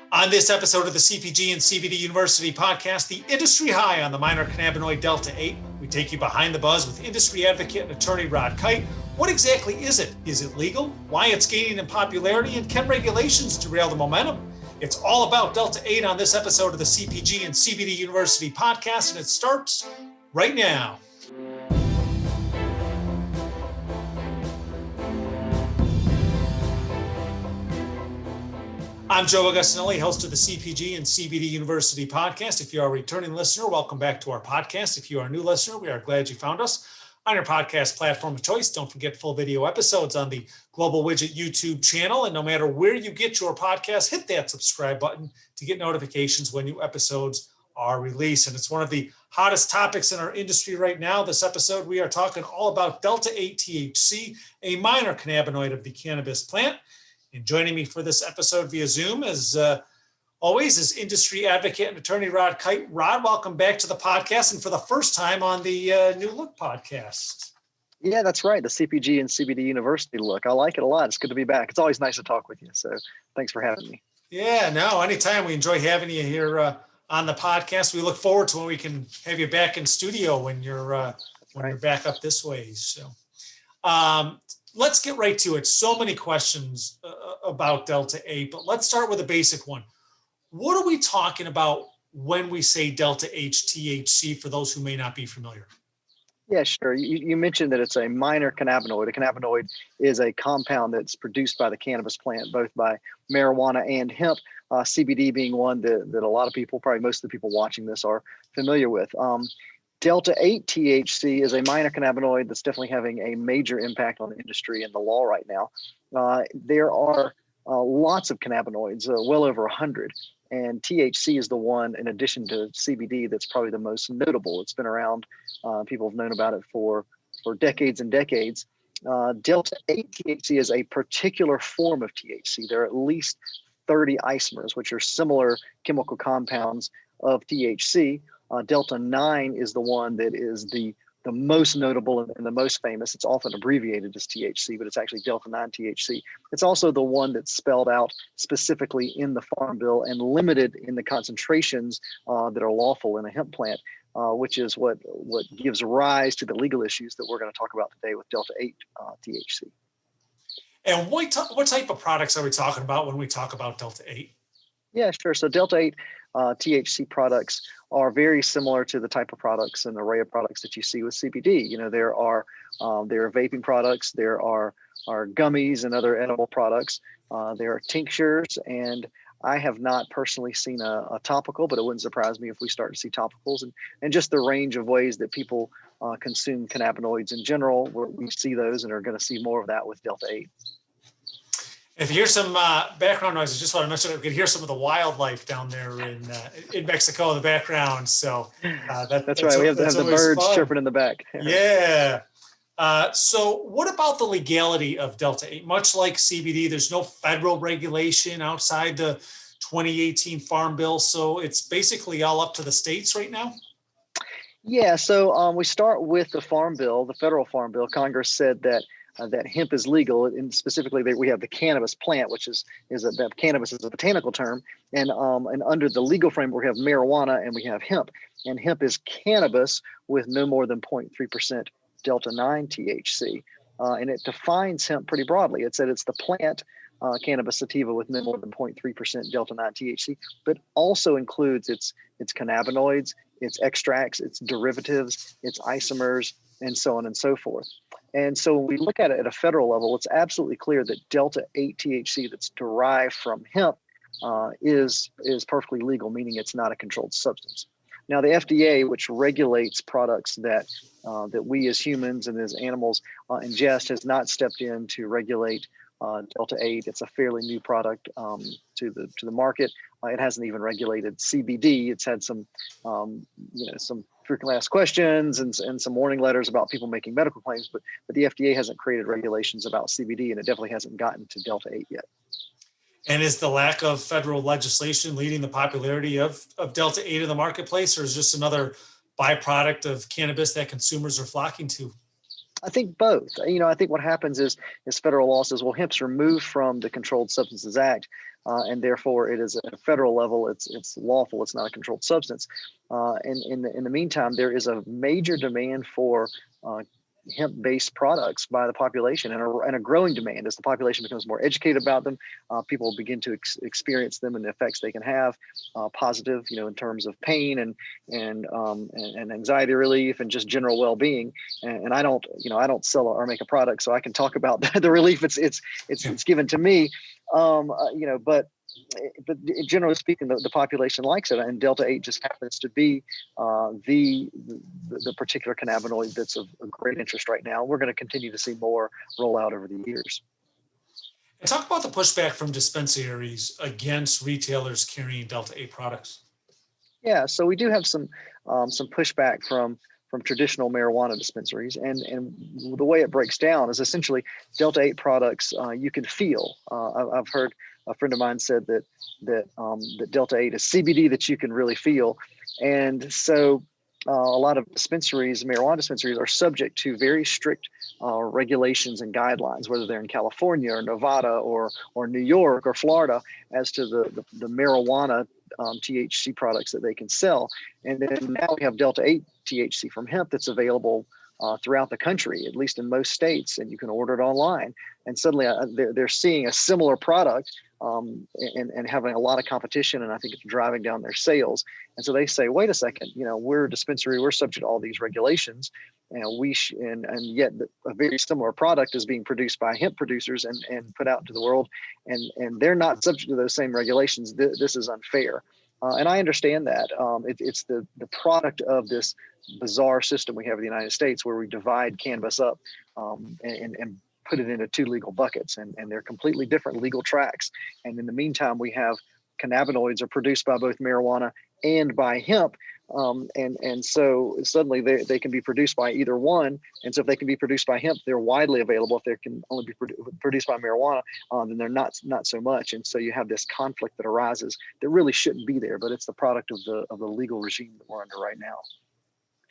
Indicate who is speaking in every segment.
Speaker 1: On this episode of the CPG and CBD University podcast, the industry high on the minor cannabinoid Delta-8, we take you behind the buzz with industry advocate and attorney Rod Kight. What exactly is it? Is it legal? Why it's gaining in popularity? And can regulations derail the momentum? It's all about Delta-8 on this episode of the CPG and CBD University podcast, and it starts right now. I'm Joe Augustinelli, host of the CPG and CBD University podcast. If you are a returning listener, welcome back to our podcast. If you are a new listener, we are glad you found us on your podcast platform of choice. Don't forget full video episodes on the Global Widget YouTube channel. And no matter where you get your podcast, hit that subscribe button to get notifications when new episodes are released. And it's one of the hottest topics in our industry right now. This episode, we are talking all about Delta-8 THC, a minor cannabinoid of the cannabis plant. And joining me for this episode via Zoom, as always, is industry advocate and attorney Rod Kight. Rod, welcome back to the podcast, and for the first time on the New Look podcast.
Speaker 2: Yeah, that's right. The CPG and CBD University Look. I like it a lot. It's good to be back. It's always nice to talk with you. So thanks for having me.
Speaker 1: Yeah, no, anytime. We enjoy having you here on the podcast. We look forward to when we can have you back in studio when you're you're back up this way. So. Let's get right to it. So many questions about Delta-8, but let's start with a basic one. What are we talking about when we say Delta-8 THC for those who may not be familiar?
Speaker 2: Yeah, sure. You mentioned that it's a minor cannabinoid. A cannabinoid is a compound that's produced by the cannabis plant, both by marijuana and hemp, CBD being one that a lot of people, probably most of the people watching this, are familiar with. Delta-8 THC is a minor cannabinoid that's definitely having a major impact on the industry and the law right now. There are lots of cannabinoids, well over 100, and THC is the one, in addition to CBD, that's probably the most notable. It's been around, people have known about it for decades and decades. Delta-8 THC is a particular form of THC. There are at least 30 isomers, which are similar chemical compounds of THC. Delta-9 is the one that is the most notable and the most famous. It's often abbreviated as THC, but it's actually Delta-9 THC. It's also the one that's spelled out specifically in the Farm Bill and limited in the concentrations that are lawful in a hemp plant, which is what gives rise to the legal issues that we're going to talk about today with Delta-8 THC.
Speaker 1: And what type of products are we talking about when we talk about Delta-8?
Speaker 2: Yeah, sure. So Delta-8 THC products are very similar to the type of products and array of products that you see with CBD. You know, there are vaping products, there are gummies and other edible products, there are tinctures, and I have not personally seen a topical, but it wouldn't surprise me if we start to see topicals, and just the range of ways that people consume cannabinoids in general. We see those and are going to see more of that with Delta-8.
Speaker 1: If you hear some background noise, I just want to mention we could hear some of the wildlife down there in Mexico in the background. So that's right.
Speaker 2: We have the birds
Speaker 1: fun.
Speaker 2: chirping in the back.
Speaker 1: Yeah. So what about the legality of Delta-8? Much like CBD, there's no federal regulation outside the 2018 Farm Bill. So it's basically all up to the states right now?
Speaker 2: Yeah. So we start with the Farm Bill, the federal Farm Bill. Congress said that hemp is legal, and specifically we have the cannabis plant, which is that cannabis is a botanical term, and under the legal framework we have marijuana and we have hemp, and hemp is cannabis with no more than 0.3% Delta-9 THC, and it defines hemp pretty broadly. It said it's the plant cannabis sativa with no more than 0.3% Delta-9 THC, but also includes its cannabinoids, its extracts, its derivatives, its isomers, and so on and so forth. And so when we look at it at a federal level, it's absolutely clear that Delta-8 THC that's derived from hemp is perfectly legal, meaning it's not a controlled substance. Now, the FDA, which regulates products that we as humans and as animals ingest, has not stepped in to regulate Delta-8. It's a fairly new product to the market. It hasn't even regulated CBD. It's had some frequently asked questions and some warning letters about people making medical claims, but the FDA hasn't created regulations about CBD, and it definitely hasn't gotten to Delta-8 yet.
Speaker 1: And is the lack of federal legislation leading the popularity of Delta-8 in the marketplace, or is this another byproduct of cannabis that consumers are flocking to?
Speaker 2: I think both. I think what happens is federal law says, well, hemp's removed from the Controlled Substances Act, and therefore it is at a federal level. It's lawful. It's not a controlled substance. And in the meantime, there is a major demand for hemp-based products by the population, and a growing demand as the population becomes more educated about them. People begin to experience them and the effects they can have, positive, in terms of pain and anxiety relief and just general well-being. And I don't sell or make a product, so I can talk about the relief it's given to me. But generally speaking, the population likes it, and Delta-8 just happens to be the particular cannabinoid that's of great interest right now. We're going to continue to see more roll out over the years.
Speaker 1: And talk about the pushback from dispensaries against retailers carrying Delta-8 products.
Speaker 2: Yeah, so we do have some pushback from traditional marijuana dispensaries, and the way it breaks down is essentially Delta-8 products you can feel. I've heard a friend of mine said that Delta-8 is CBD that you can really feel, and so a lot of marijuana dispensaries, are subject to very strict regulations and guidelines, whether they're in California or Nevada or New York or Florida, as to the marijuana THC products that they can sell. And then now we have Delta-8 THC from hemp that's available throughout the country, at least in most states, and you can order it online. And suddenly they're seeing a similar product and having a lot of competition, and I think it's driving down their sales. And so they say, wait a second, we're a dispensary, we're subject to all these regulations, and and yet a very similar product is being produced by hemp producers and put out into the world, and they're not subject to those same regulations. This is unfair. And I understand that. It's the product of this bizarre system we have in the United States, where we divide cannabis up and put it into two legal buckets, and they're completely different legal tracks. And in the meantime, we have cannabinoids are produced by both marijuana and by hemp. And so suddenly they can be produced by either one. And so if they can be produced by hemp, they're widely available. If they can only be produced by marijuana, then they're not so much. And so you have this conflict that arises that really shouldn't be there, but it's the product of the legal regime that we're under right now.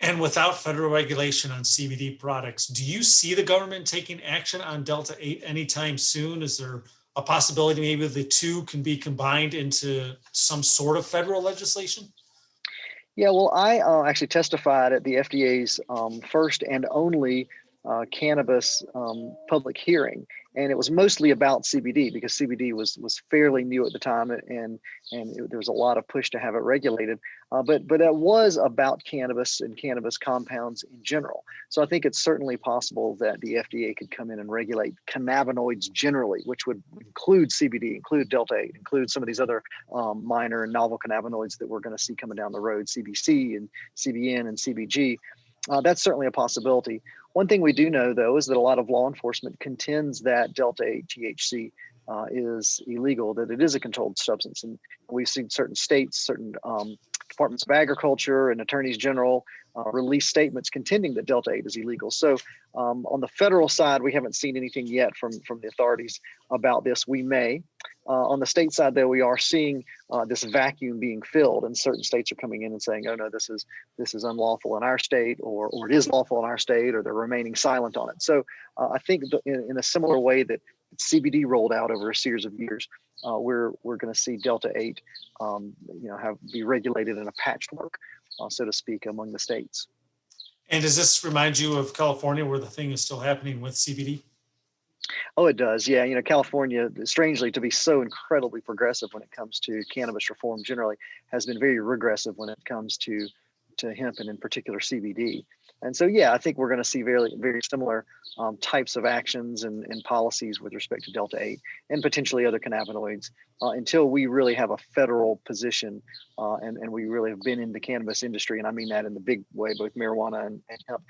Speaker 1: And without federal regulation on CBD products, do you see the government taking action on Delta-8 anytime soon? Is there a possibility maybe the two can be combined into some sort of federal legislation?
Speaker 2: Yeah, well, I actually testified at the FDA's first and only cannabis public hearing, and it was mostly about CBD, because CBD was fairly new at the time, and there was a lot of push to have it regulated. But it was about cannabis and cannabis compounds in general. So I think it's certainly possible that the FDA could come in and regulate cannabinoids generally, which would include CBD, include Delta-8, include some of these other minor and novel cannabinoids that we're going to see coming down the road, CBC and CBN and CBG. That's certainly a possibility. One thing we do know, though, is that a lot of law enforcement contends that Delta-8 THC is illegal, that it is a controlled substance. And we've seen certain states, certain departments of agriculture and attorneys general release statements contending that Delta-8 is illegal. So on the federal side, we haven't seen anything yet from the authorities about this. We may. On the state side, though, we are seeing this vacuum being filled, and certain states are coming in and saying, "Oh no, this is unlawful in our state," or it is lawful in our state, or they're remaining silent on it. So I think in a similar way that CBD rolled out over a series of years, we're going to see Delta-8, be regulated in a patchwork, so to speak, among the states.
Speaker 1: And does this remind you of California, where the thing is still happening with CBD?
Speaker 2: Oh, it does. Yeah. California, strangely, to be so incredibly progressive when it comes to cannabis reform generally, has been very regressive when it comes to hemp, and in particular CBD. And so, yeah, I think we're going to see very, very similar types of actions and policies with respect to Delta-8 and potentially other cannabinoids until we really have a federal position and we really have been in the cannabis industry. And I mean that in the big way, both marijuana and hemp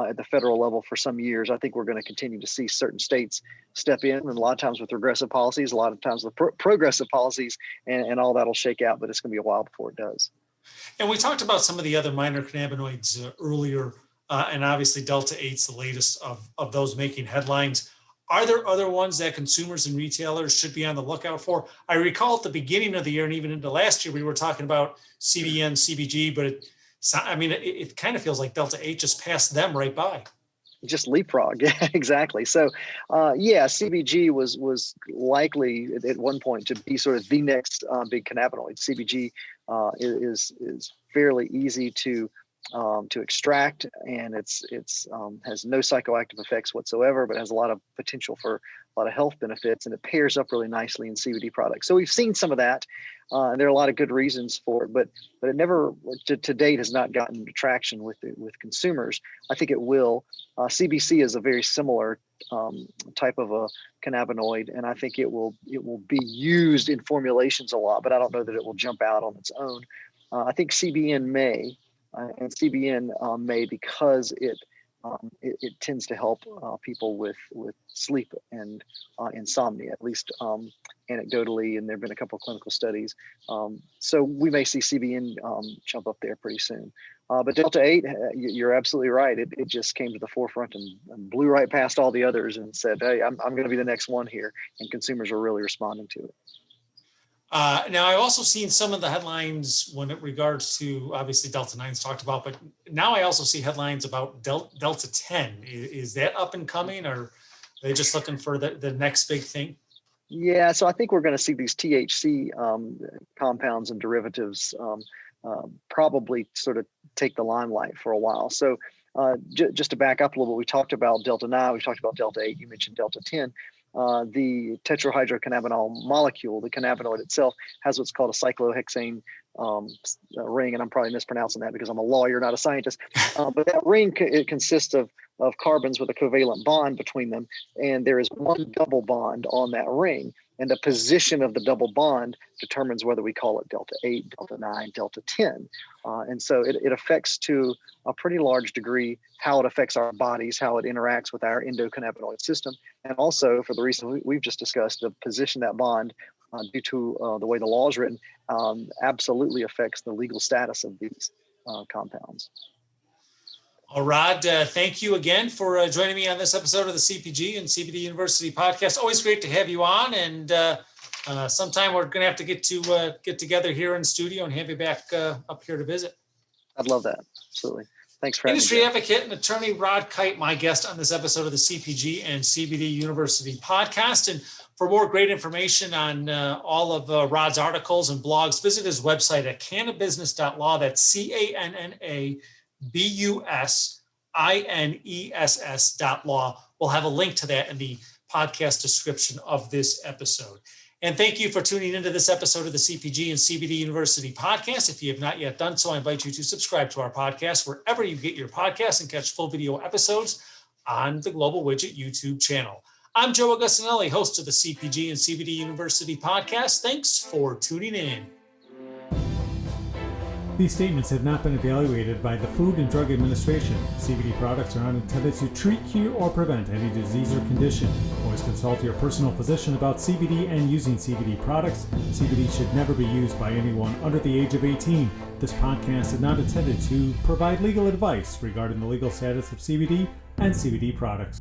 Speaker 2: at the federal level for some years. I think we're going to continue to see certain states step in, and a lot of times with regressive policies, a lot of times with progressive policies, and all that'll shake out, but it's going to be a while before it does.
Speaker 1: And we talked about some of the other minor cannabinoids earlier, and obviously Delta-8's the latest of those making headlines. Are there other ones that consumers and retailers should be on the lookout for? I recall at the beginning of the year and even into last year, we were talking about CBN, CBG, but it kind of feels like Delta-8 just passed them right by.
Speaker 2: Just leapfrog. Yeah, exactly. So, CBG was likely at one point to be sort of the next big cannabinoid. CBG is fairly easy to extract, and it's has no psychoactive effects whatsoever, but has a lot of potential for a lot of health benefits, and it pairs up really nicely in CBD products. So we've seen some of that, and there are a lot of good reasons for it, but it never to date has not gotten traction with consumers. I think it will. CBC is a very similar type of a cannabinoid, and I think it will be used in formulations a lot, but I don't know that it will jump out on its own. I think CBN may, and CBN may because it tends to help people with sleep and insomnia, at least anecdotally, and there have been a couple of clinical studies. So we may see CBN jump up there pretty soon. But Delta-8, you're absolutely right. It just came to the forefront and blew right past all the others and said, hey, I'm going to be the next one here. And consumers are really responding to it.
Speaker 1: Now, I've also seen some of the headlines when it regards to, obviously, Delta-9's talked about, but now I also see headlines about Delta-10. Is that up and coming, or are they just looking for the next big thing?
Speaker 2: Yeah, so I think we're going to see these THC compounds and derivatives probably sort of take the limelight for a while. So just to back up a little bit, we talked about Delta-9, we talked about Delta-8, you mentioned Delta-10. The tetrahydrocannabinol molecule, the cannabinoid itself, has what's called a cyclohexane ring, and I'm probably mispronouncing that because I'm a lawyer, not a scientist. But that ring it consists of carbons with a covalent bond between them, and there is one double bond on that ring, and the position of the double bond determines whether we call it Delta-8, Delta-9, Delta-10. And so it affects to a pretty large degree how it affects our bodies, how it interacts with our endocannabinoid system, and also for the reason we've just discussed, the position that bond due to the way the law is written absolutely affects the legal status of these compounds.
Speaker 1: Well, Rod, thank you again for joining me on this episode of the CPG and CBD University podcast. Always great to have you on, and sometime we're going to have to get together here in the studio and have you back up here to visit.
Speaker 2: I'd love that. Absolutely. Thanks for having me.
Speaker 1: Industry advocate and attorney Rod Kight, my guest on this episode of the CPG and CBD University podcast. And for more great information on all of Rod's articles and blogs, visit his website at cannabusiness.law. That's CANNABUSINESS.law. We'll have a link to that in the podcast description of this episode. And thank you for tuning into this episode of the CPG and CBD University podcast. If you have not yet done so, I invite you to subscribe to our podcast wherever you get your podcasts and catch full video episodes on the Global Widget YouTube channel. I'm Joe Augustinelli, host of the CPG and CBD University podcast. Thanks for tuning in.
Speaker 3: These statements have not been evaluated by the Food and Drug Administration. CBD products are not intended to treat, cure, or prevent any disease or condition. Always consult your personal physician about CBD and using CBD products. CBD should never be used by anyone under the age of 18. This podcast is not intended to provide legal advice regarding the legal status of CBD and CBD products.